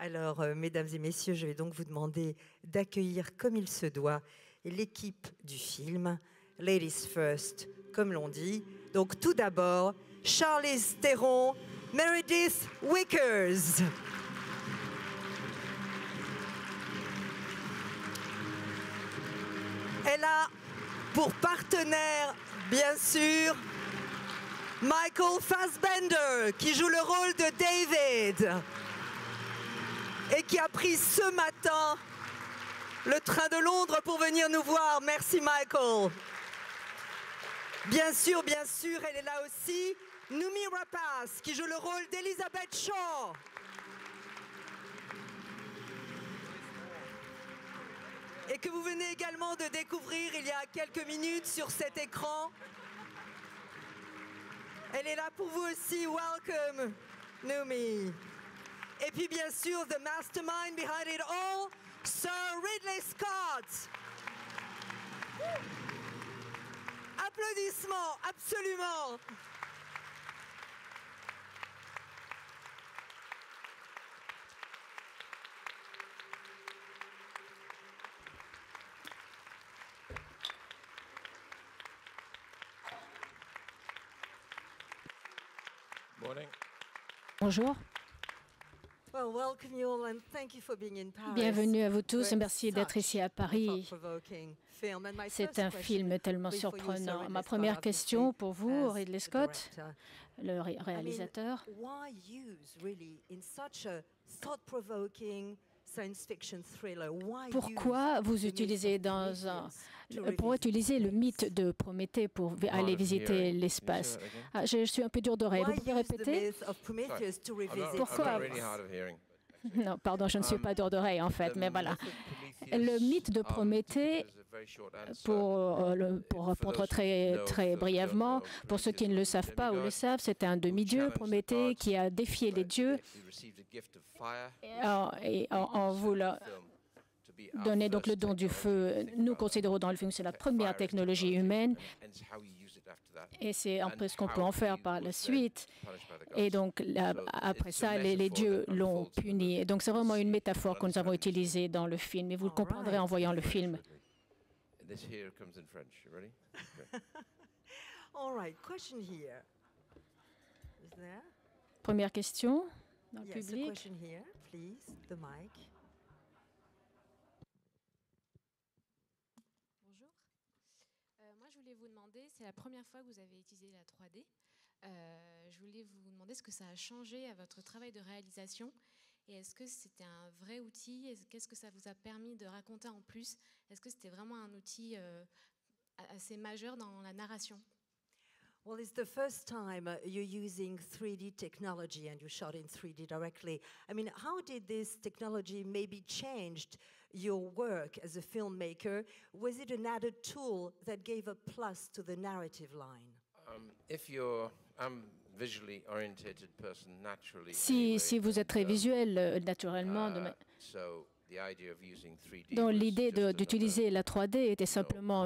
Alors, mesdames et messieurs, je vais donc vous demander d'accueillir comme il se doit l'équipe du film. Ladies first, comme l'on dit. Donc, tout d'abord, Charlize Theron, Meredith Wickers. Elle a pour partenaire, bien sûr, Michael Fassbender, qui joue le rôle de David et qui a pris ce matin le train de Londres pour venir nous voir. Merci, Michael. Bien sûr, elle est là aussi. Noomi Rapace, qui joue le rôle d'Elizabeth Shaw. Et que vous venez également de découvrir il y a quelques minutes sur cet écran. Elle est là pour vous aussi. Welcome, Noomi. Et puis bien sûr, the mastermind behind it all, Sir Ridley Scott. Applaudissements, absolument. Bonjour. Bienvenue à vous tous et merci d'être ici à Paris. C'est un film tellement surprenant. Ma première question pour vous, Ridley Scott, le réalisateur. Pourquoi vous utilisez pour utiliser le mythe de Prométhée pour aller visiter l'espace? Je suis un peu dur d'oreille. Vous pouvez répéter? Pourquoi? Non, pardon, je ne suis pas dur d'oreille en fait, mais voilà. Le mythe de Prométhée, pour répondre très brièvement, pour ceux qui ne le savent pas ou le savent, c'était un demi-dieu, Prométhée, qui a défié les dieux et en voulant donner donc le don du feu. Nous considérons dans le film que c'est la première technologie humaine et c'est un peu ce qu'on peut en faire par la suite. Et donc, après ça, les dieux l'ont puni. Et donc, c'est vraiment une métaphore que nous avons utilisée dans le film. Et vous le comprendrez en voyant le film. Première question dans le public. Bonjour. Moi, je voulais vous demander, c'est la première fois que vous avez utilisé la 3D. Je voulais vous demander ce que ça a changé à votre travail de réalisation et est-ce que c'était un vrai outil? Qu'est-ce que ça vous a permis de raconter en plus? Est-ce que c'était vraiment un outil assez majeur dans la narration? Well, it's the first time you're using 3D technology and you shot in 3D directly. I mean, how did this technology maybe changed your work as a filmmaker? Was it an added tool that gave a plus to the narrative line? Si vous êtes très visuel, naturellement, donc l'idée d'utiliser la 3D était simplement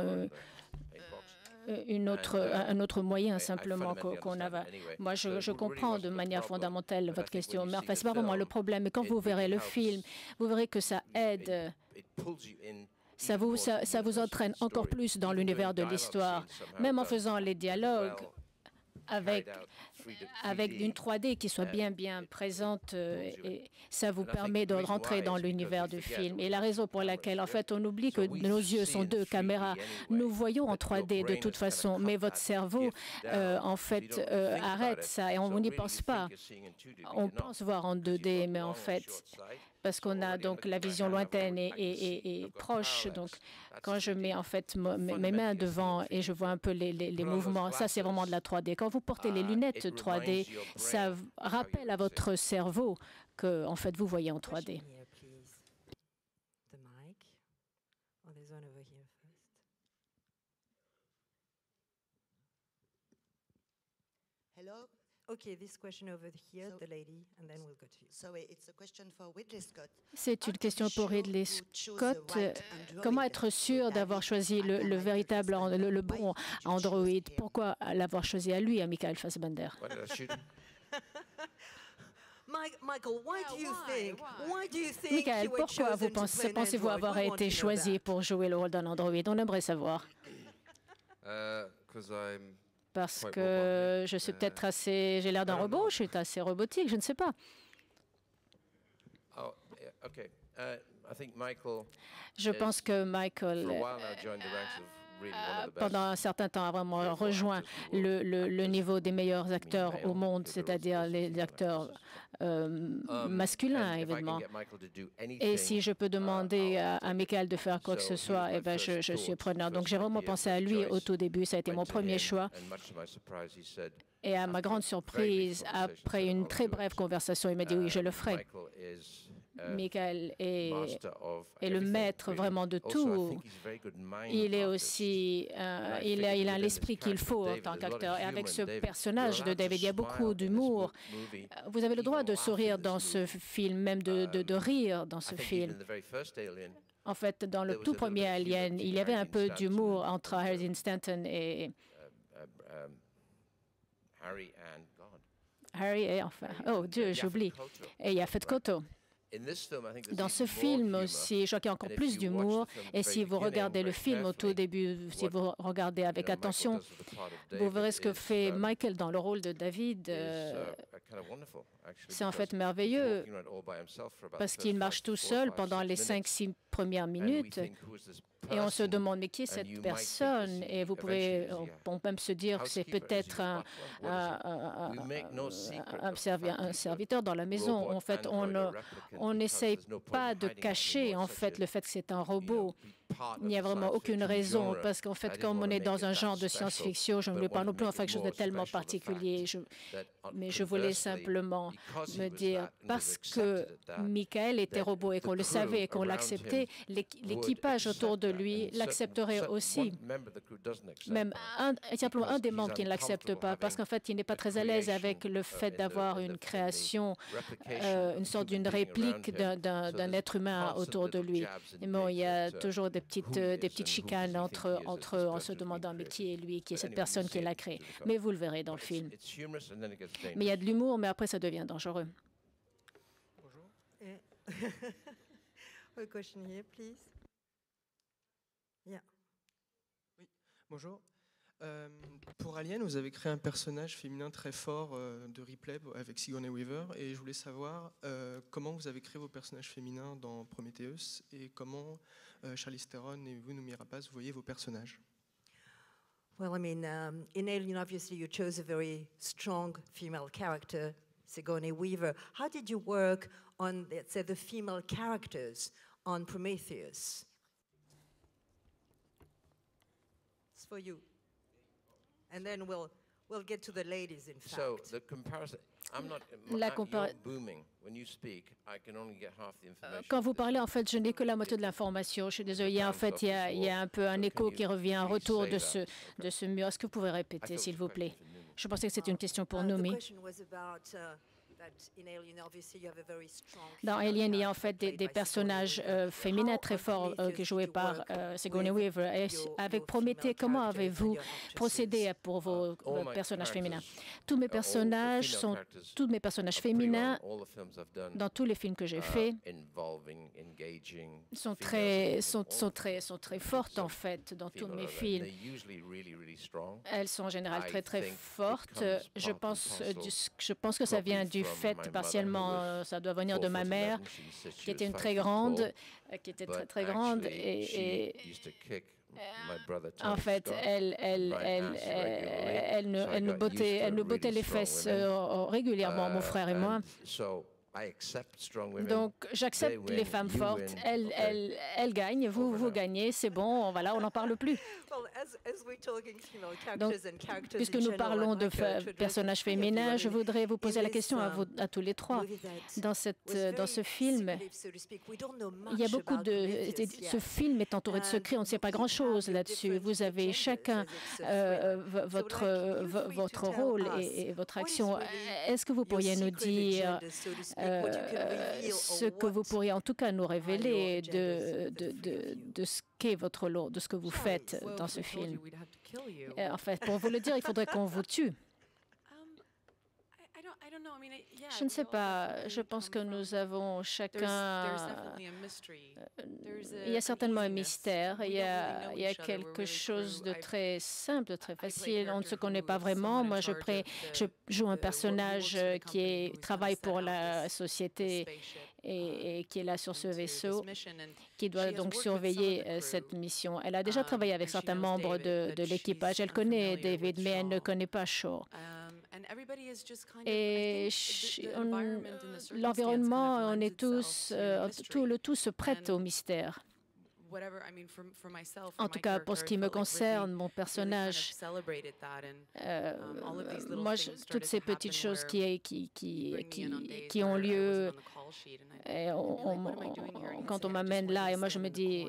un autre moyen simplement qu'on avait. Moi, je comprends de manière fondamentale votre question, mais enfin, ce n'est pas vraiment le problème. Mais quand vous verrez le film, vous verrez que ça aide. Ça vous entraîne encore plus dans l'univers de l'histoire, même en faisant les dialogues avec une 3D qui soit bien présente et ça vous permet de rentrer dans l'univers du film. Et la raison pour laquelle, en fait, on oublie que nos yeux sont deux caméras. Nous voyons en 3D de toute façon, mais votre cerveau, en fait, arrête ça et on n'y pense pas. On pense voir en 2D, mais en fait, parce qu'on a donc la vision lointaine et proche. Donc, quand je mets en fait mes mains devant et je vois un peu les mouvements, ça c'est vraiment de la 3D. Quand vous portez les lunettes 3D, ça rappelle à votre cerveau que en fait vous voyez en 3D. Hello. Okay, this question over here, the lady, and then we'll go to you. So it's a question for Ridley Scott. C'est une question pour Ridley Scott. Comment être sûr d'avoir choisi le véritable, le bon Android? Pourquoi l'avoir choisi à lui, à Michael Fassbender? Michael, pourquoi pensez-vous avoir été choisi pour jouer le rôle d'un androïde? On aimerait savoir. Parce que je suis peut-être assez... J'ai l'air d'un robot, je suis assez robotique, je ne sais pas. Je pense que Michael, pendant un certain temps, a vraiment rejoint le niveau des meilleurs acteurs au monde, c'est-à-dire les acteurs masculins, évidemment. Et si je peux demander à Michael de faire quoi que ce soit, eh ben je suis preneur. Donc j'ai vraiment pensé à lui au tout début, ça a été mon premier choix. Et à ma grande surprise, après une très brève conversation, il m'a dit oui, je le ferai. Michael est le maître vraiment de tout. Il est aussi, il a l'esprit qu'il faut en tant qu'acteur. Et avec ce personnage de David, il y a beaucoup d'humour. Vous avez le droit de sourire dans ce film, même de rire dans ce film. En fait, dans le tout premier Alien, il y avait un peu d'humour entre Harry Stanton et Harry et enfin, oh Dieu, j'oublie. Et Yaphet Kotto. Dans ce film aussi, je crois qu'il y a encore plus d'humour. Et si vous regardez le film au tout début, si vous regardez avec attention, vous verrez ce que fait Michael dans le rôle de David. C'est en fait merveilleux parce qu'il marche tout seul pendant les 5-6 premières minutes. Et on se demande, mais qui est cette personne? Et vous pouvez même se dire que c'est peut-être un serviteur dans la maison. En fait, on n'essaye pas de cacher en fait le fait que c'est un robot. Il n'y a vraiment aucune raison, parce qu'en fait, comme on est dans un genre de science-fiction, je ne voulais pas non plus en faire quelque chose de tellement particulier. Mais je voulais simplement me dire, parce que Michael était robot et qu'on le savait et qu'on l'acceptait, l'équipage autour de lui l'accepterait aussi. Même simplement un des membres qui ne l'accepte pas, parce qu'en fait, il n'est pas très à l'aise avec le fait d'avoir une création, une sorte d'une réplique d'un être humain autour de lui. Et bon, il y a toujours des petites chicanes entre eux en se demandant mais qui est lui, qui est cette personne qui l'a créé. Mais vous le verrez dans le film. Mais il y a de l'humour, mais après ça devient dangereux. Bonjour. A question here, please. Yeah. Oui, bonjour. Pour Alien, vous avez créé un personnage féminin très fort de Ripley avec Sigourney Weaver, et je voulais savoir comment vous avez créé vos personnages féminins dans Prometheus et comment Charlize Theron et vous, Noomi Rapace, vous voyez vos personnages. Well, I mean, in Alien, obviously, you chose a very strong female character, Sigourney Weaver. How did you work on, let's say, the female characters on Prometheus? It's for you. And then we'll get to the ladies, in fact. So the comparison, you're booming. When you speak, I can only get half the information. Quand vous parlez, en fait, je n'ai que la moitié de l'information. Je suis désolée. En fait, il y a un peu un écho qui revient, un retour de ce mur. Est-ce que vous pouvez répéter, s'il vous plaît? Je pensais que c'était une question pour Noomi. Dans Alien, il y a en fait des personnages féminins très forts joués par Sigourney Weaver. Et avec Prométhée, comment avez-vous procédé pour vos personnages féminins? Tous mes personnages féminins dans tous les films que j'ai faits sont très fortes en fait dans tous mes films. Elles sont en général très fortes. Je pense que ça vient du fait, partiellement, ça doit venir de ma mère, qui était une très grande, et en fait, elle nous bottait les fesses régulièrement, mon frère et moi. Donc, j'accepte les femmes fortes. Elles gagnent, vous gagnez, c'est bon, voilà, on n'en parle plus. Donc, puisque nous parlons de personnages féminins, je voudrais vous poser la question à tous les trois. Dans ce film, il y a beaucoup de... Ce film est entouré de secrets, on ne sait pas grand-chose là-dessus. Vous avez chacun votre rôle et votre action. Est-ce que vous pourriez nous dire ce que vous pourriez en tout cas nous révéler de ce qu'est votre lot, de ce que vous faites dans ce film? En fait, pour vous le dire, il faudrait qu'on vous tue. Je ne sais pas. Je pense que nous avons chacun... Il y a certainement un mystère. Il y a quelque chose de très simple, de très facile. On ne se connaît pas vraiment. Moi, je joue un personnage qui travaille pour la société et qui est là sur ce vaisseau, qui doit donc surveiller cette mission. Elle a déjà travaillé avec certains membres de l'équipage. Elle connaît David, mais elle ne connaît pas Shaw. Et l'environnement, on est tous, le tout se prête au mystère. En tout cas, pour ce qui me concerne, mon personnage, moi, toutes ces petites choses qui ont lieu, et quand on m'amène là, et moi je me dis,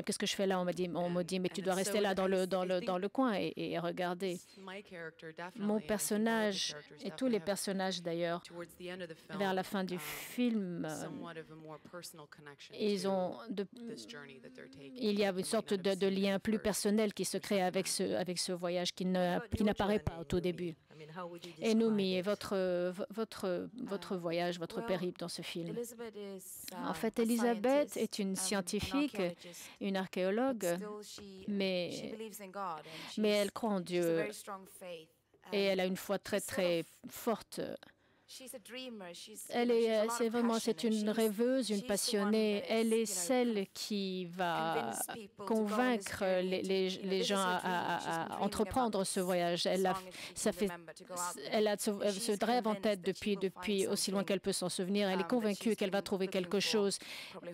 qu'est-ce que je fais là? On me dit, mais tu dois rester là dans le coin et regarder. Mon personnage, et tous les personnages d'ailleurs, vers la fin du film, il y a une sorte de lien plus personnel qui se crée avec ce voyage qui n'apparaît pas au tout début. Et Noomi, votre voyage, votre périple dans ce film? En fait, Elizabeth est une scientifique, une archéologue, mais elle croit en Dieu et elle a une foi très, très forte. C'est une rêveuse, une passionnée. Elle est celle qui va convaincre les gens à entreprendre ce voyage. Elle a ce rêve en tête depuis aussi loin qu'elle peut s'en souvenir. Elle est convaincue qu'elle va trouver quelque chose.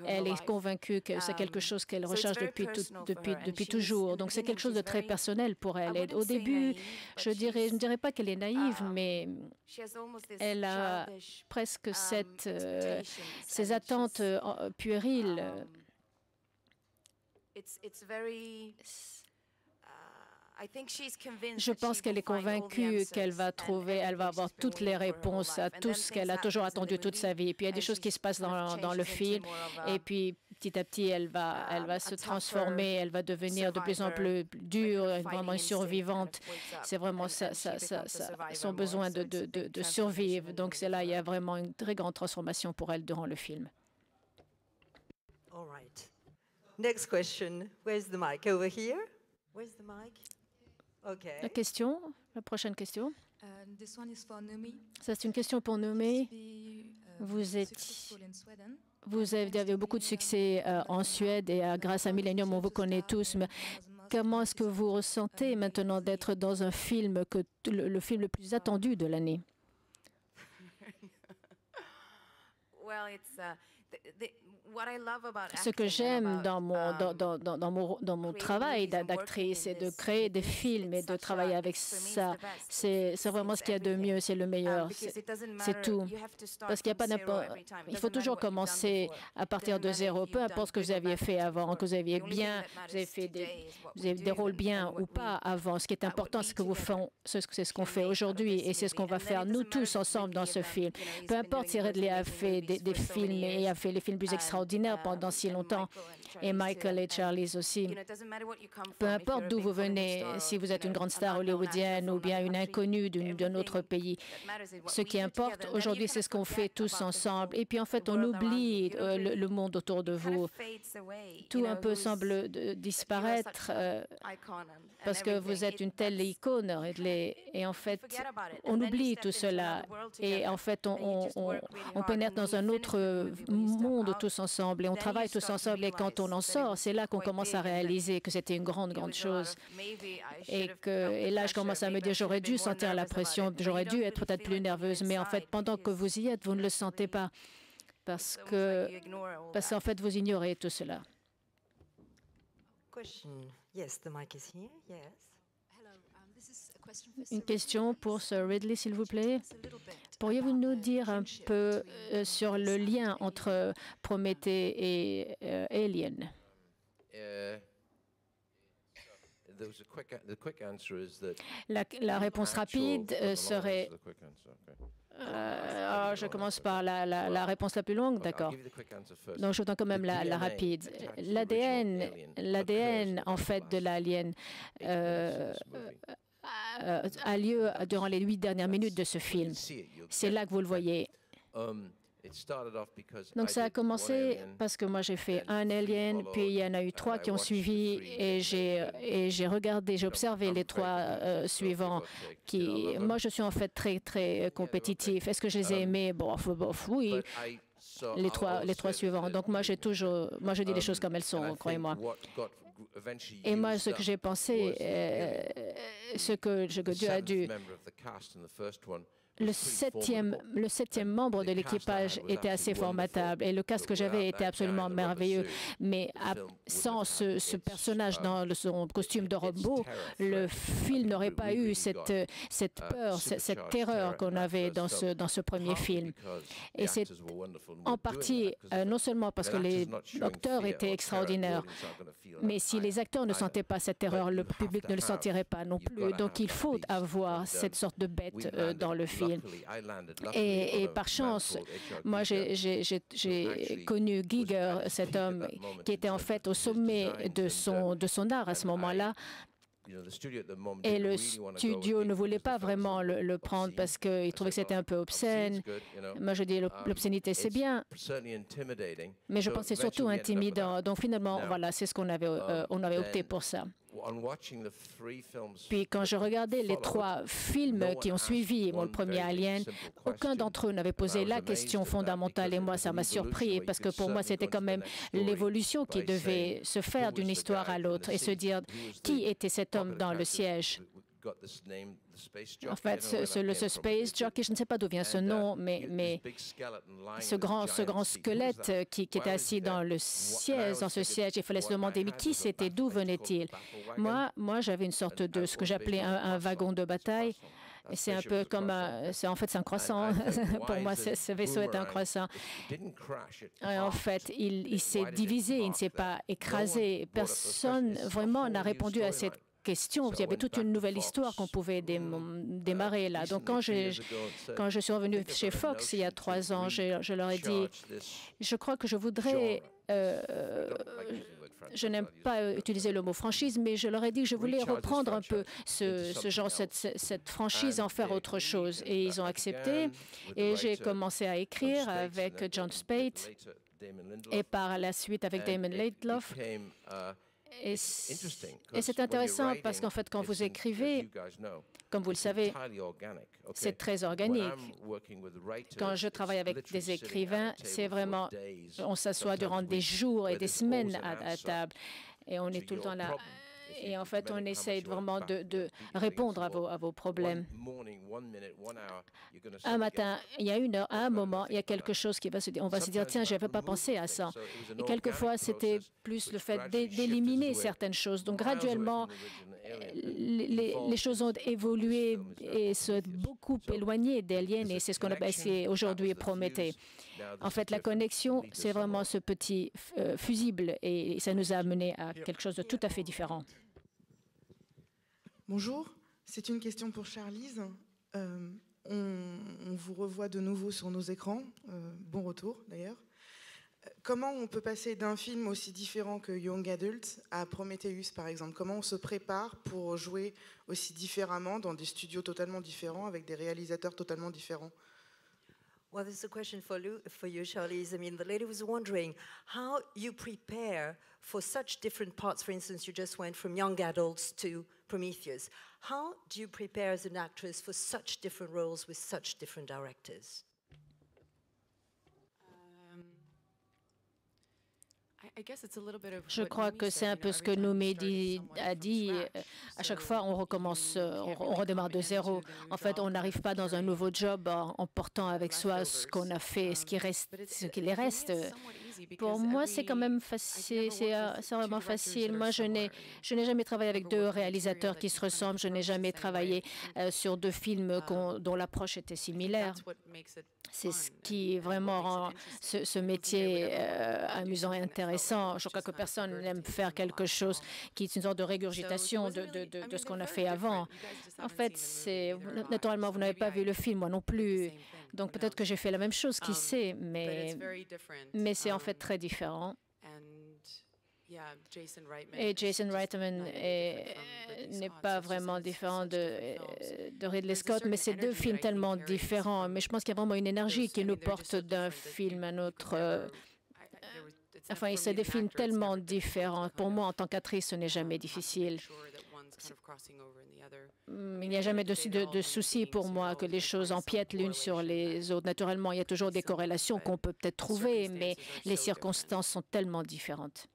Elle est convaincue que c'est quelque chose qu'elle recherche depuis toujours. Donc c'est quelque chose de très personnel pour elle. Et au début, je ne dirais pas qu'elle est naïve, mais elle a presque ces attentes puériles. Je pense qu'elle est convaincue qu'elle va avoir toutes les réponses à tout ce qu'elle a toujours attendu toute sa vie. Et puis il y a des choses qui se passent dans le film. Et puis petit à petit, elle va se transformer, elle va devenir de plus en plus dure, vraiment une survivante. C'est vraiment son besoin de survivre. Donc c'est là, il y a vraiment une très grande transformation pour elle durant le film. All right. Next question. Where's the mic? Over here? Where's the mic? Okay. La prochaine question. Ça, c'est une question pour Noomi. Vous avez beaucoup de succès en Suède et grâce à Millennium, on vous connaît tous. Mais comment est-ce que vous ressentez maintenant d'être dans un film, le film le plus attendu de l'année? Ce que j'aime dans mon travail d'actrice, c'est de créer des films et de travailler avec ça. C'est vraiment ce qu'il y a de mieux, c'est le meilleur. C'est tout. Parce qu'il n'y a pas n'importe. Il faut toujours commencer à partir de zéro, peu importe ce que vous aviez fait avant, que vous aviez fait des rôles bien ou pas avant. Ce qui est important, c'est que c'est ce qu'on fait aujourd'hui et c'est ce qu'on va faire nous tous ensemble dans ce film. Peu importe si Ridley a fait des films et a fait les films plus extraordinaires pendant si longtemps, et Michael et Charlize aussi. Peu importe d'où vous venez, si vous êtes une grande star hollywoodienne ou bien une inconnue d'un autre pays, ce qui importe aujourd'hui, c'est ce qu'on fait tous ensemble. Et puis en fait, on oublie le monde autour de vous. Tout un peu semble disparaître parce que vous êtes une telle icône, Ridley. Et en fait, on oublie tout cela. Et en fait, on pénètre dans un autre monde tous ensemble et on travaille tous ensemble. Et quand on en sort, c'est là qu'on commence à réaliser que c'était une grande chose. Et là, je commence à me dire, j'aurais dû sentir la pression, j'aurais dû être peut-être plus nerveuse. Mais en fait, pendant que vous y êtes, vous ne le sentez pas. Parce qu'en fait, vous ignorez tout cela. Yes, the mic is here. Yes. Une question pour Sir Ridley, s'il vous plaît. Pourriez-vous nous dire un peu sur le lien entre Prométhée et Alien? La réponse rapide serait... je commence par la réponse la plus longue, d'accord. Donc, je donne quand même la rapide. L'ADN, en fait, de l'alien a lieu durant les 8 dernières minutes de ce film. C'est là que vous le voyez. Donc ça a commencé parce que moi j'ai fait un Alien, puis il y en a eu 3 qui ont suivi et j'ai regardé, j'ai observé les 3 suivants qui, moi je suis en fait très compétitif. Est-ce que je les ai aimés? Bon, oui, les trois suivants. Donc moi je dis les choses comme elles sont, croyez-moi. Et moi ce que j'ai pensé, ce que Dieu a dû... Le septième membre de l'équipage était assez formidable et le cast que j'avais était absolument merveilleux. Mais sans ce personnage dans son costume de robot, le film n'aurait pas eu cette peur, cette terreur qu'on avait dans ce premier film. Et c'est en partie non seulement parce que les acteurs étaient extraordinaires, mais si les acteurs ne sentaient pas cette terreur, le public ne le sentirait pas non plus. Donc il faut avoir cette sorte de bête dans le film. Et par chance, moi j'ai connu Giger, cet homme qui était en fait au sommet de son art à ce moment-là. Et le studio ne voulait pas vraiment le prendre parce qu'il trouvait que c'était un peu obscène. Moi, je dis l'obscénité, c'est bien, mais je pensais surtout intimidant. Donc finalement, voilà, c'est ce qu'on avait, on avait opté pour ça. Puis quand je regardais les 3 films qui ont suivi le premier Alien, aucun d'entre eux n'avait posé la question fondamentale et moi ça m'a surpris parce que pour moi c'était quand même l'évolution qui devait se faire d'une histoire à l'autre et se dire qui était cet homme dans le siège. En fait, ce Space Jockey, je ne sais pas d'où vient ce nom, mais ce grand squelette qui était assis dans ce siège, il fallait se demander, mais qui c'était, d'où venait-il? Moi j'avais une sorte de ce que j'appelais un wagon de bataille. C'est un peu comme en fait c'est un croissant. Pour moi, ce vaisseau est un croissant. En fait, il s'est divisé, il ne s'est pas écrasé. Personne vraiment n'a répondu à cette question. Il y avait toute une nouvelle histoire qu'on pouvait démarrer là. Donc quand je suis revenue chez Fox il y a 3 ans, je leur ai dit, je crois que je voudrais... je n'aime pas utiliser le mot franchise, mais je leur ai dit que je voulais reprendre un peu cette franchise, en faire autre chose. Et ils ont accepté. Et j'ai commencé à écrire avec John Spate et par la suite avec Damon Lindelof. Et c'est intéressant parce qu'en fait, quand vous écrivez, comme vous le savez, c'est très organique. Quand je travaille avec des écrivains, c'est vraiment, on s'assoit durant des jours et des semaines à table et on est tout le temps là. Et en fait, on essaye vraiment de répondre à vos problèmes. Un matin, il y a 1 heure, à un moment, il y a quelque chose qui va se dire, on va se dire, tiens, je n'avais pas pensé à ça. Et quelquefois, c'était plus le fait d'éliminer certaines choses. Donc, graduellement, les choses ont évolué et se beaucoup éloignées d'Alien, et c'est ce qu'on appelle aujourd'hui Prométhée. En fait, la connexion, c'est vraiment ce petit fusible, et ça nous a amené à quelque chose de tout à fait différent. Bonjour, c'est une question pour Charlize. On vous revoit de nouveau sur nos écrans. Bon retour, d'ailleurs. Comment on peut passer d'un film aussi différent que Young Adult à Prometheus, par exemple? Comment on se prépare pour jouer aussi différemment dans des studios totalement différents, avec des réalisateurs totalement différents? Well, this is a question for you, Charlize. I mean, the lady was wondering how you prepare for such different parts. For instance, you just went from Young Adults to Prometheus. How do you prepare as an actress for such different roles with such different directors? Je crois que c'est un peu ce que Noumédi a dit. À chaque fois, on recommence, on redémarre de zéro. En fait, on n'arrive pas dans un nouveau job en portant avec soi ce qu'on a fait, ce qui les reste. Pour moi, c'est quand même facile, c'est vraiment facile. Moi, je n'ai jamais travaillé avec 2 réalisateurs qui se ressemblent. Je n'ai jamais travaillé sur 2 films dont l'approche était similaire. C'est ce qui vraiment rend ce métier amusant et intéressant. Je crois que personne n'aime faire quelque chose qui est une sorte de régurgitation de ce qu'on a fait avant. En fait, naturellement, vous n'avez pas vu le film, moi non plus. Donc peut-être que j'ai fait la même chose, qui sait, mais c'est en fait très différent. Et Jason Reitman n'est pas vraiment différent de Ridley Scott, mais c'est deux films tellement différents. Mais je pense qu'il y a vraiment une énergie qui nous porte d'un film à un autre. Enfin, c'est des films tellement différents. Pour moi, en tant qu'actrice, ce n'est jamais difficile. Il n'y a jamais de souci pour moi que les choses empiètent l'une sur les autres. Naturellement, il y a toujours des corrélations qu'on peut peut-être trouver, mais les circonstances sont tellement différentes.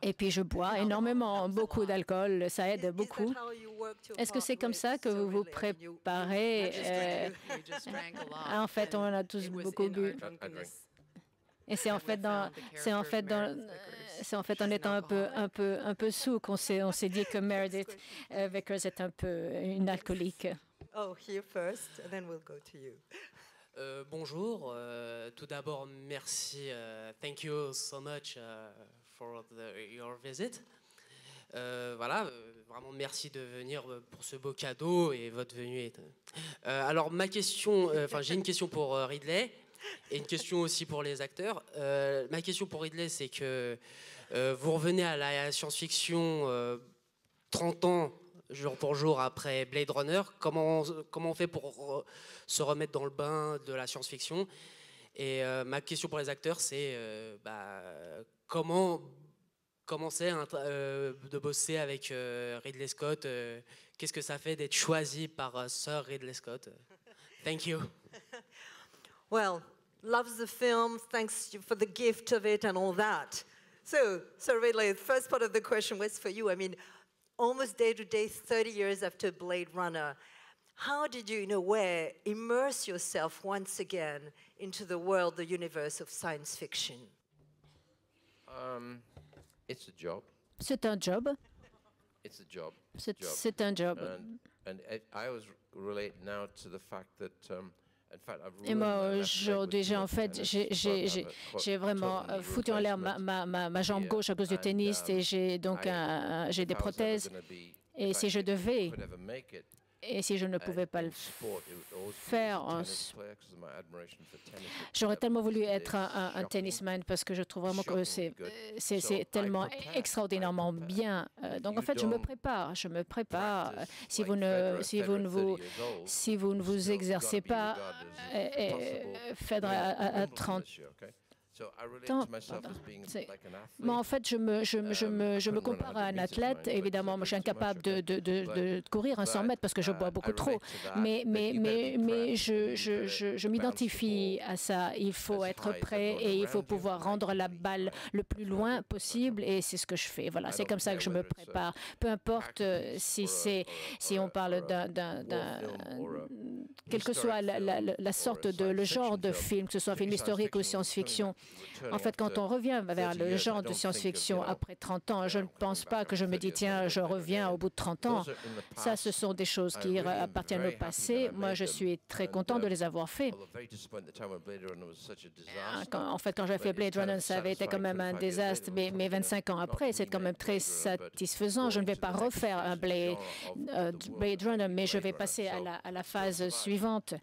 Et puis, je bois énormément, beaucoup d'alcool, ça aide beaucoup. Est-ce que c'est comme ça que vous vous préparez? En fait, on a tous beaucoup bu. Et c'est en fait en étant un peu sous qu'on s'est dit que Meredith Vickers est un peu une alcoolique. Oh, here first, and then we'll go to you. Bonjour. Tout d'abord, merci. Thank you so much for your visit. Voilà, vraiment merci de venir pour ce beau cadeau et votre venue est. Alors ma question, j'ai une question pour Ridley. Et une question aussi pour les acteurs. Ma question pour Ridley, c'est que vous revenez à la science-fiction 30 ans, jour pour jour, après Blade Runner. Comment on fait pour se remettre dans le bain de la science-fiction? Et ma question pour les acteurs, c'est comment c'est de bosser avec Ridley Scott? Qu'est-ce que ça fait d'être choisi par Sir Ridley Scott? Thank you. Well, loves the film, thanks for the gift of it and all that. So Ridley, the first part of the question was for you. I mean, almost day to day, 30 years after Blade Runner, how did you, in a way, immerse yourself once again into the world, the universe of science fiction? It's a job. C'est un job. It's a job. C'est un job. And I always relate now to the fact that et moi, aujourd'hui, j'ai vraiment foutu en l'air ma jambe gauche à cause du tennis et j'ai des prothèses. Et si je devais, et si je ne pouvais pas le faire, j'aurais tellement voulu être un tennisman parce que je trouve vraiment que c'est tellement extraordinairement bien. Donc en fait, je me prépare. Si vous ne vous exercez pas, faites à 30 ans. Moi, en fait, je me compare à un athlète. Évidemment, moi, je suis incapable de courir un 100 mètres parce que je bois beaucoup trop. Mais je m'identifie à ça. Il faut être prêt et il faut pouvoir rendre la balle le plus loin possible. Et c'est ce que je fais. Voilà, c'est comme ça que je me prépare. Peu importe si on parle quelle que soit la sorte le genre de film, que ce soit un film historique ou science-fiction. En fait, quand on revient vers le genre de science-fiction après 30 ans, je ne pense pas que je me dis, tiens, je reviens au bout de 30 ans. Ça, ce sont des choses qui appartiennent au passé. Moi, je suis très content de les avoir fait. En fait, quand j'ai fait Blade Runner, ça avait été quand même un désastre, mais 25 ans après, c'est quand même très satisfaisant. Je ne vais pas refaire un Blade Runner, mais je vais passer à la phase suivante.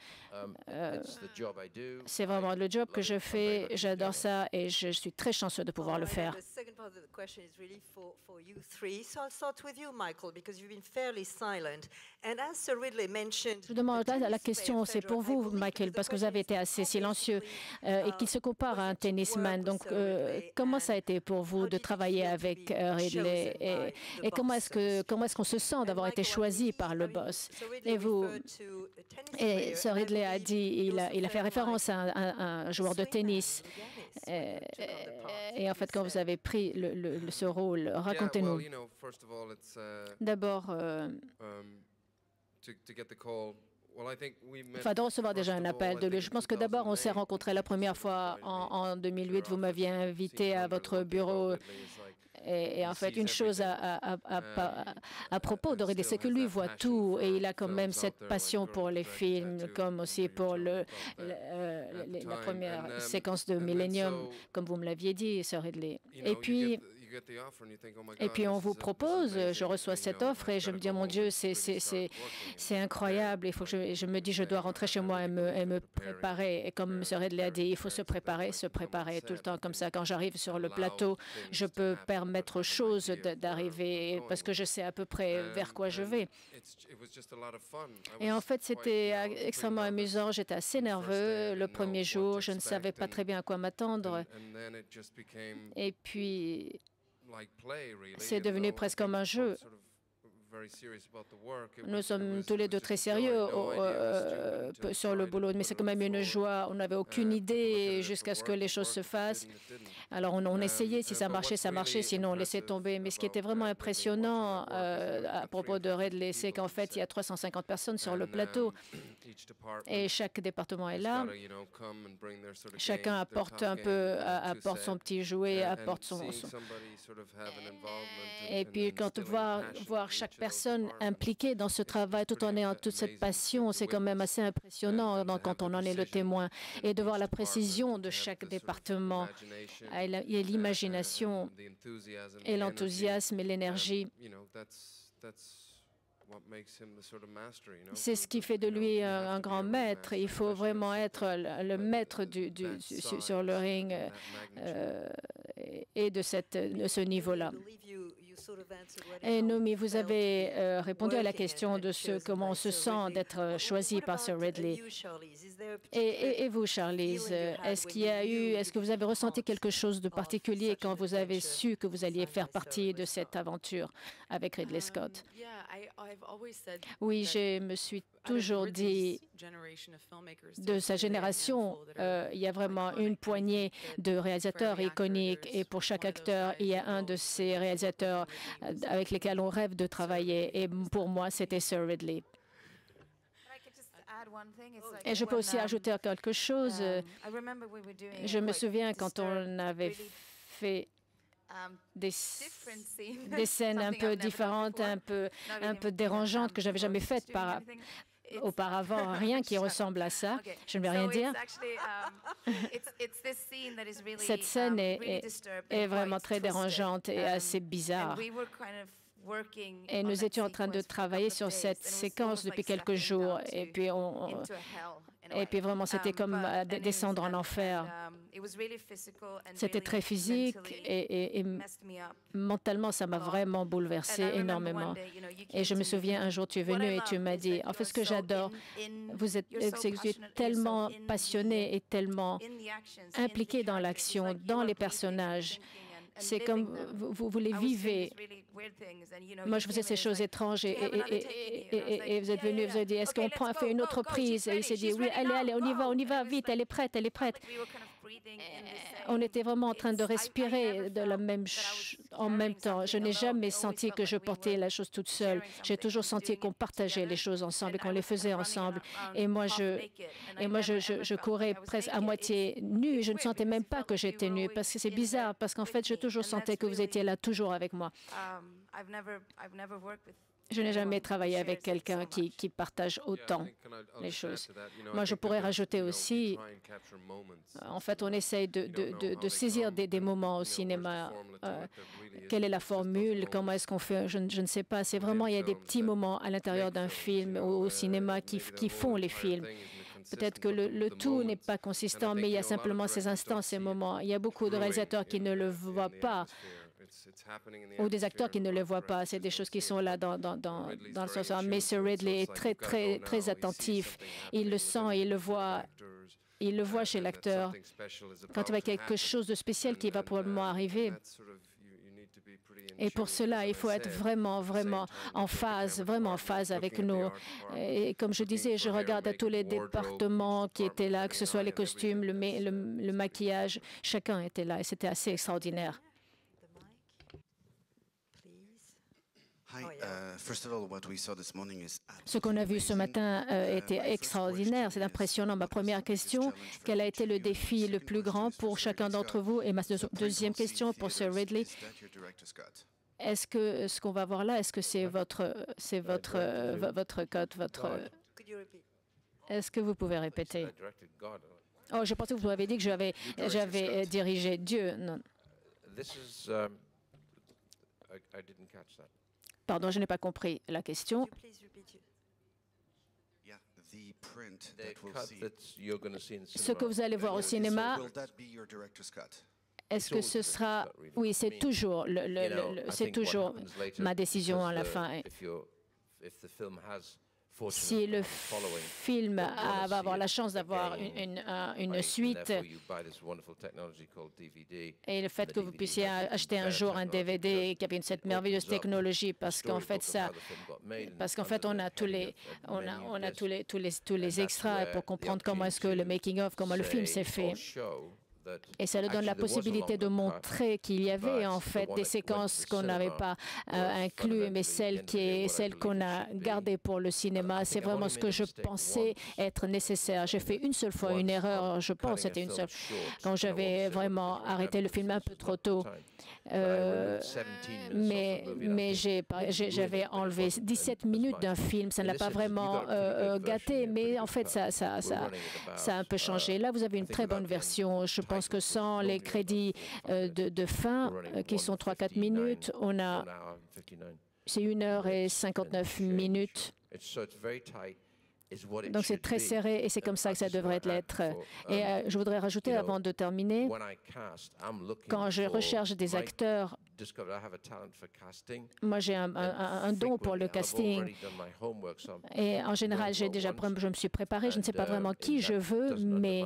C'est vraiment le job que je fais. J'adore ça et je suis très chanceux de pouvoir le faire. Je demande la question, c'est pour vous, Michael, parce que vous avez été assez silencieux et qu'il se compare à un tennisman. Donc, comment ça a été pour vous de travailler avec Ridley et comment est-ce qu'on se sent d'avoir été choisi par le boss? Et Sir Ridley a dit, il a fait référence à un joueur de tennis. Et en fait, quand vous avez pris ce rôle, racontez-nous. D'abord, de recevoir déjà un appel de lui. Je pense que d'abord, on s'est rencontrés la première fois en 2008. Vous m'aviez invité à votre bureau. Et en fait, une chose à propos de Ridley, c'est que lui voit tout et il a quand même cette passion pour les films, comme aussi pour la première séquence de Millennium, comme vous me l'aviez dit, Sir Ridley. Et puis, Et puis on vous propose, je reçois cette offre et je me dis, mon Dieu, c'est incroyable. Il faut que je me dis, je dois rentrer chez moi et me préparer. Et comme M. Ridley a dit, il faut se préparer tout le temps. Comme ça, quand j'arrive sur le plateau, je peux permettre aux choses d'arriver parce que je sais à peu près vers quoi je vais. Et en fait, c'était extrêmement amusant. J'étais assez nerveux le premier jour. Je ne savais pas très bien à quoi m'attendre. Et puis, c'est devenu presque comme un jeu. Nous sommes tous les deux très sérieux sur le boulot, mais c'est quand même une joie. On n'avait aucune idée jusqu'à ce que les choses se fassent. Alors on essayait, si ça marchait, sinon on laissait tomber. Mais ce qui était vraiment impressionnant à propos de Ridley, c'est qu'en fait, il y a 350 personnes sur le plateau et chaque département est là. Chacun apporte apporte son petit jouet, apporte son... Et puis quand voir chaque personne impliquée dans ce travail tout en ayant toute cette passion, c'est quand même assez impressionnant quand on en est le témoin. Et de voir la précision de chaque département, et l'imagination et l'enthousiasme et l'énergie. C'est ce qui fait de lui un grand maître. Il faut vraiment être le maître sur le ring et de ce niveau-là. Et Naomi, vous avez répondu à la question de comment on se sent d'être choisi par Sir Ridley. Et vous, Charlize, est-ce que vous avez ressenti quelque chose de particulier quand vous avez su que vous alliez faire partie de cette aventure avec Ridley Scott? Oui, je me suis toujours dit, de sa génération, il y a vraiment une poignée de réalisateurs iconiques et pour chaque acteur, il y a un de ces réalisateurs avec lesquels on rêve de travailler. Et pour moi, c'était Sir Ridley. Et je peux aussi ajouter quelque chose. Je me souviens quand on avait fait des scènes un peu différentes, un peu dérangeantes que j'avais jamais faites auparavant, rien qui ressemble à ça. Je ne vais rien dire. Cette scène est vraiment très dérangeante et assez bizarre. Et nous étions en train de travailler sur cette séquence depuis quelques jours. Et puis vraiment, c'était comme descendre en enfer. C'était très physique et mentalement, ça m'a vraiment bouleversée énormément. Et je me souviens, un jour, tu es venu et tu m'as dit, en fait, ce que j'adore, vous êtes tellement passionné et tellement impliqué dans l'action, dans les personnages. C'est comme vous les vivez. Moi, je faisais ces choses étranges et vous êtes venu, vous avez dit, est-ce qu'on fait une autre prise? Et il s'est dit, oui, allez, on y va, vite, elle est prête. On était vraiment en train de respirer en même temps. Je n'ai jamais senti que je portais la chose toute seule. J'ai toujours senti qu'on partageait les choses ensemble et qu'on les faisait ensemble. Et moi, je courais presque à moitié nue. Je ne sentais même pas que j'étais nue parce que c'est bizarre, parce qu'en fait, je toujours sentais que vous étiez là, toujours avec moi. Je n'ai jamais travaillé avec quelqu'un qui partage autant les choses. Moi, je pourrais rajouter aussi, en fait, on essaye de saisir des moments au cinéma. Quelle est la formule? Comment est-ce qu'on fait? Je ne sais pas. C'est vraiment, il y a des petits moments à l'intérieur d'un film ou au cinéma qui font les films. Peut-être que le tout n'est pas consistant, mais il y a simplement ces instants, ces moments. Il y a beaucoup de réalisateurs qui ne le voient pas, ou des acteurs qui ne le voient pas. C'est des choses qui sont là dans le sens. Mais Sir Ridley est très, très, très attentif. Il le sent, il le voit. Il le voit chez l'acteur. Quand il y a quelque chose de spécial qui va probablement arriver. Et pour cela, il faut être vraiment, vraiment en phase avec nous. Et comme je disais, je regarde à tous les départements qui étaient là, que ce soit les costumes, le maquillage, chacun était là et c'était assez extraordinaire. Ce qu'on a vu ce matin était extraordinaire, c'est impressionnant. Ma première question, quel a été le défi le plus grand pour chacun d'entre vous? Et ma deuxième question pour Sir Ridley, est-ce que ce qu'on va voir là, est-ce que c'est votre code, Est-ce que vous pouvez répéter? Oh, je pensais que vous m'avez dit que j'avais dirigé Dieu. Non. Pardon, je n'ai pas compris la question. Ce que vous allez voir au cinéma, est-ce que ce sera... Oui, c'est toujours, c'est toujours ma décision à la fin. Si le film va avoir la chance d'avoir une suite et le fait que vous puissiez acheter un jour un DVD qui avait cette merveilleuse technologie, parce qu'en fait on a tous les extras pour comprendre comment est-ce que le making of, comment le film s'est fait. Et ça nous donne la possibilité de montrer qu'il y avait en fait des séquences qu'on n'avait pas incluses, mais celles qu'on a gardées pour le cinéma, c'est vraiment ce que je pensais être nécessaire. J'ai fait une seule fois une erreur, je pense c'était une seule, quand j'avais vraiment arrêté le film un peu trop tôt. Mais j'avais enlevé 17 minutes d'un film, ça ne l'a pas vraiment gâté, mais en fait ça a un peu changé. Là, vous avez une très bonne version. Je pense que sans les crédits de fin, qui sont 3-4 minutes, c'est 1h59 minutes. Donc c'est très serré et c'est comme ça que ça devrait l'être. Et je voudrais rajouter avant de terminer, quand je recherche des acteurs, moi j'ai un don pour le casting et en général je me suis préparée, je ne sais pas vraiment qui je veux, mais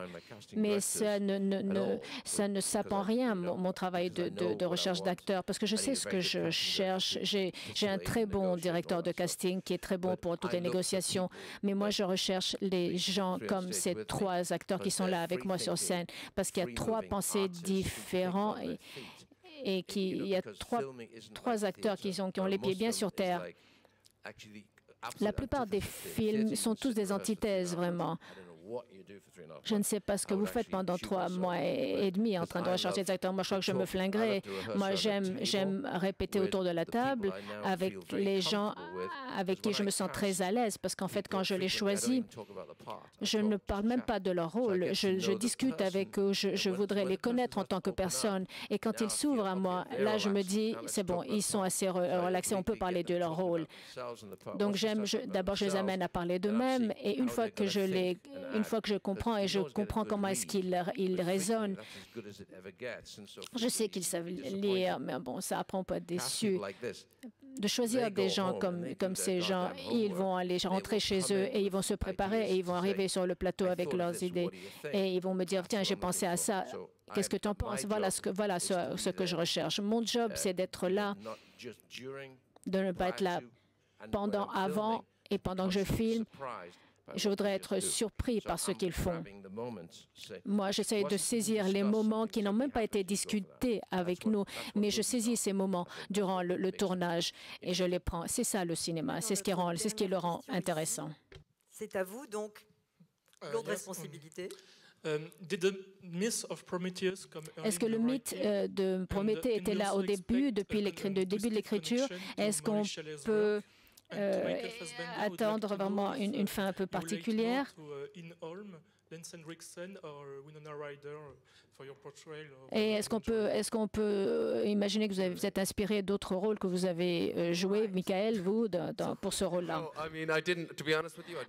ça ne sape en rien mon travail de recherche d'acteurs parce que je sais ce que je cherche. J'ai un très bon directeur de casting qui est très bon pour toutes les négociations, mais moi je recherche les gens comme ces 3 acteurs qui sont là avec moi sur scène parce qu'il y a 3 pensées différentes et qu'il y a trois acteurs qui ont les pieds bien sur terre. La plupart des films sont tous des antithèses, vraiment. Je ne sais pas ce que vous faites pendant 3 mois et demi en train de rechercher des acteurs. Moi, je crois que je me flinguerais. Moi, j'aime répéter autour de la table avec les gens avec qui je me sens très à l'aise parce qu'en fait, quand je les choisis, je ne parle même pas de leur rôle. Je discute avec eux. Je voudrais les connaître en tant que personne. Et quand ils s'ouvrent à moi, là, je me dis, c'est bon, ils sont assez relaxés. On peut parler de leur rôle. Donc, d'abord, je les amène à parler d'eux-mêmes. Et une fois que je comprends et je comprends comment est-ce qu'ils raisonnent. Je sais qu'ils savent lire, mais bon, ça après on peut être déçu. De choisir des gens comme ces gens, ils vont aller rentrer chez eux et ils vont se préparer et ils vont arriver sur le plateau avec leurs idées et ils vont me dire, tiens, j'ai pensé à ça, qu'est-ce que tu en penses? Voilà ce que je recherche. Mon job, c'est d'être là, de ne pas être là avant et pendant que je filme. Je voudrais être surpris par ce qu'ils font. Moi, j'essaie de saisir les moments qui n'ont même pas été discutés avec nous, mais je saisis ces moments durant le tournage et je les prends. C'est ça le cinéma, c'est ce qui le rend intéressant. C'est à vous donc, lourde responsabilité. Est-ce que le mythe de Prométhée était là au début, depuis le début de l'écriture? Est-ce qu'on peut attendre vraiment une fin un peu particulière? Et est-ce qu'on peut imaginer que vous êtes inspiré d'autres rôles que vous avez joués, Michael, vous, pour ce rôle-là?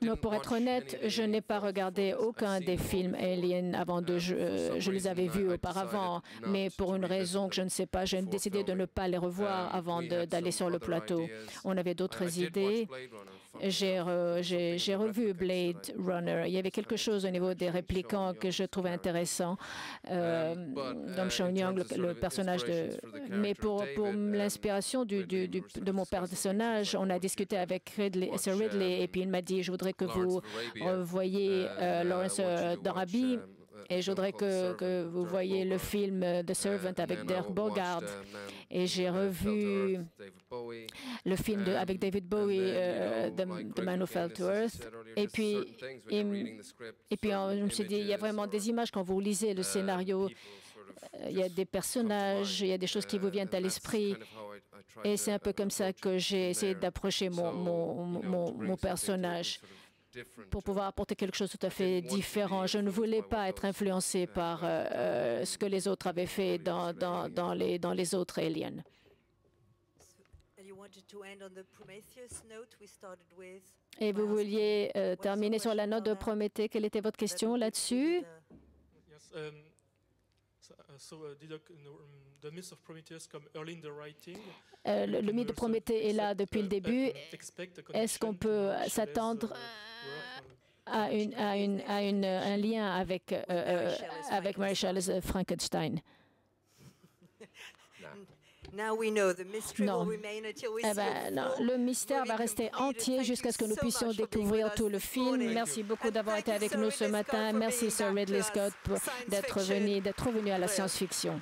Non, pour être honnête, je n'ai pas regardé aucun des films Alien avant je les avais vus auparavant, mais pour une raison que je ne sais pas, j'ai décidé de ne pas les revoir avant d'aller sur le plateau. On avait d'autres idées. J'ai revu Blade Runner. Il y avait quelque chose au niveau des réplicants que je trouvais intéressant. Dom Sean Young, le personnage de... Mais pour l'inspiration de mon personnage, on a discuté avec Sir Ridley et puis il m'a dit, je voudrais que vous voyiez Lawrence d'Arabie. Et je voudrais que vous voyiez le film The Servant avec Dirk Bogarde. Et j'ai revu le film avec David Bowie, The Man Who Fell to Earth. Et puis je me suis dit, il y a vraiment des images quand vous lisez le scénario. Il y a des personnages, il y a des choses qui vous viennent à l'esprit. Et c'est un peu comme ça que j'ai essayé d'approcher mon personnage, pour pouvoir apporter quelque chose de tout à fait différent. Je ne voulais pas être influencé par ce que les autres avaient fait dans les autres Aliens. Et vous vouliez terminer sur la note de Prométhée. Quelle était votre question là-dessus? Le mythe de Prométhée est là depuis le début. Est-ce qu'on peut s'attendre à un lien avec Mary Shelley's Frankenstein? Non. Le mystère va rester entier jusqu'à ce que nous puissions découvrir tout le film. Merci beaucoup d'avoir été avec nous ce matin. Merci Sir Ridley Scott d'être revenu à la science-fiction.